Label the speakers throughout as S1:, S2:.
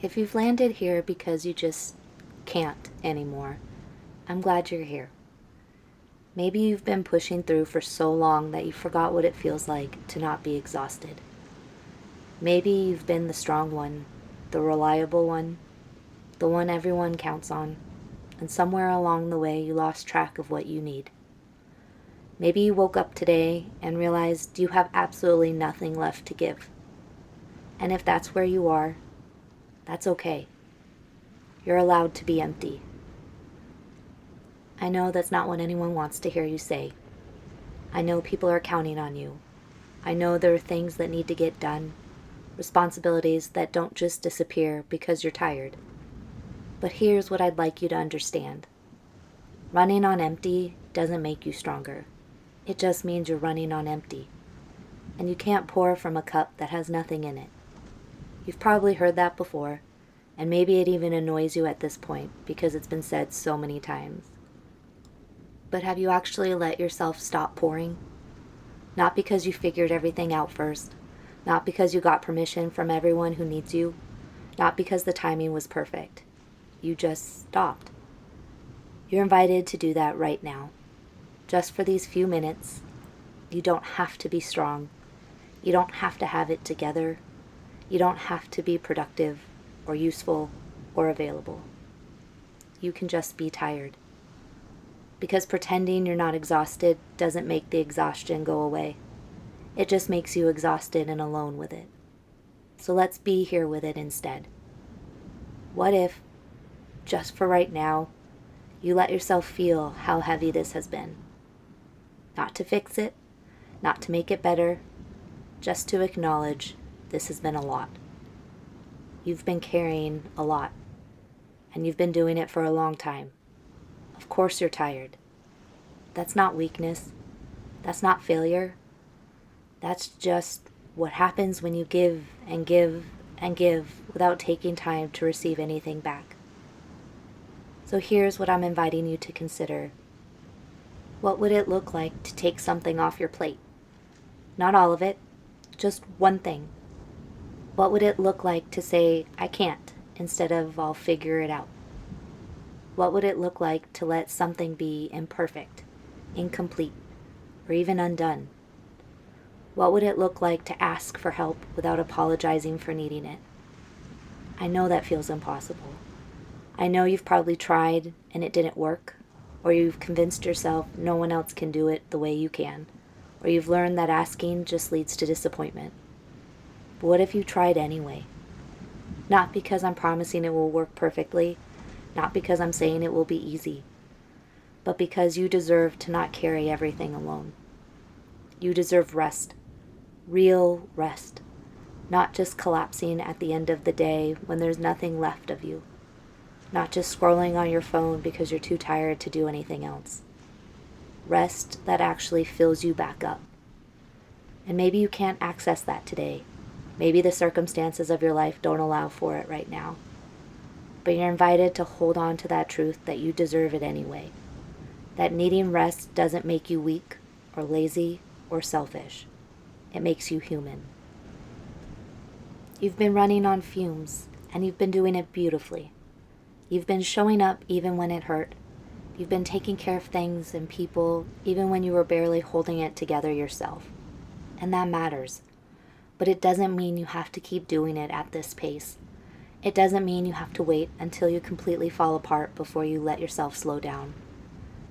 S1: If you've landed here because you just can't anymore, I'm glad you're here. Maybe you've been pushing through for so long that you forgot what it feels like to not be exhausted. Maybe you've been the strong one, the reliable one, the one everyone counts on, and somewhere along the way you lost track of what you need. Maybe you woke up today and realized you have absolutely nothing left to give. And if that's where you are, that's okay. You're allowed to be empty. I know that's not what anyone wants to hear you say. I know people are counting on you. I know there are things that need to get done, responsibilities that don't just disappear because you're tired. But here's what I'd like you to understand. Running on empty doesn't make you stronger. It just means you're running on empty. And you can't pour from a cup that has nothing in it. You've probably heard that before, and maybe it even annoys you at this point because it's been said so many times. But have you actually let yourself stop pouring? Not because you figured everything out first, not because you got permission from everyone who needs you, not because the timing was perfect. You just stopped. You're invited to do that right now. Just for these few minutes. You don't have to be strong. You don't have to have it together. You don't have to be productive or useful or available. You can just be tired. Because pretending you're not exhausted doesn't make the exhaustion go away. It just makes you exhausted and alone with it. So let's be here with it instead. What if, just for right now, you let yourself feel how heavy this has been? Not to fix it, not to make it better, just to acknowledge this has been a lot. You've been carrying a lot, and you've been doing it for a long time. Of course you're tired. That's not weakness. That's not failure. That's just what happens when you give and give and give without taking time to receive anything back. So here's what I'm inviting you to consider. What would it look like to take something off your plate? Not all of it, just one thing. What would it look like to say, I can't, instead of I'll figure it out? What would it look like to let something be imperfect, incomplete, or even undone? What would it look like to ask for help without apologizing for needing it? I know that feels impossible. I know you've probably tried and it didn't work, or you've convinced yourself no one else can do it the way you can, or you've learned that asking just leads to disappointment. But what if you tried anyway? Not because I'm promising it will work perfectly, not because I'm saying it will be easy, but because you deserve to not carry everything alone. You deserve rest, real rest, not just collapsing at the end of the day when there's nothing left of you, not just scrolling on your phone because you're too tired to do anything else. Rest that actually fills you back up. And maybe you can't access that today. Maybe the circumstances of your life don't allow for it right now. But you're invited to hold on to that truth that you deserve it anyway. That needing rest doesn't make you weak or lazy or selfish. It makes you human. You've been running on fumes, and you've been doing it beautifully. You've been showing up even when it hurt. You've been taking care of things and people even when you were barely holding it together yourself. And that matters. But it doesn't mean you have to keep doing it at this pace. It doesn't mean you have to wait until you completely fall apart before you let yourself slow down.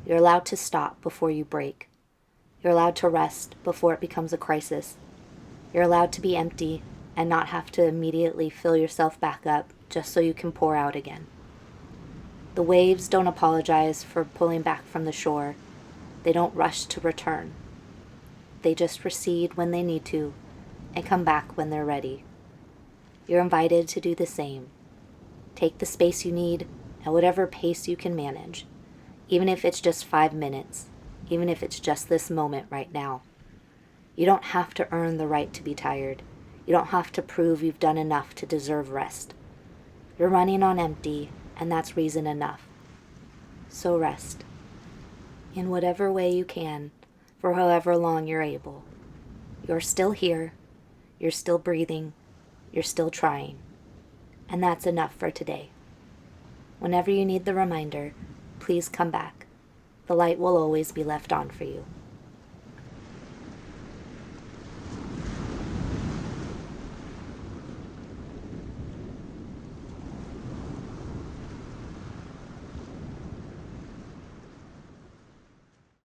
S1: You're allowed to stop before you break. You're allowed to rest before it becomes a crisis. You're allowed to be empty and not have to immediately fill yourself back up just so you can pour out again. The waves don't apologize for pulling back from the shore. They don't rush to return. They just recede when they need to and come back when they're ready. You're invited to do the same. Take the space you need at whatever pace you can manage, even if it's just 5 minutes, even if it's just this moment right now. You don't have to earn the right to be tired. You don't have to prove you've done enough to deserve rest. You're running on empty, and that's reason enough. So rest. In whatever way you can, for however long you're able. You're still here. You're still breathing. You're still trying. And that's enough for today. Whenever you need the reminder, please come back. The light will always be left on for you.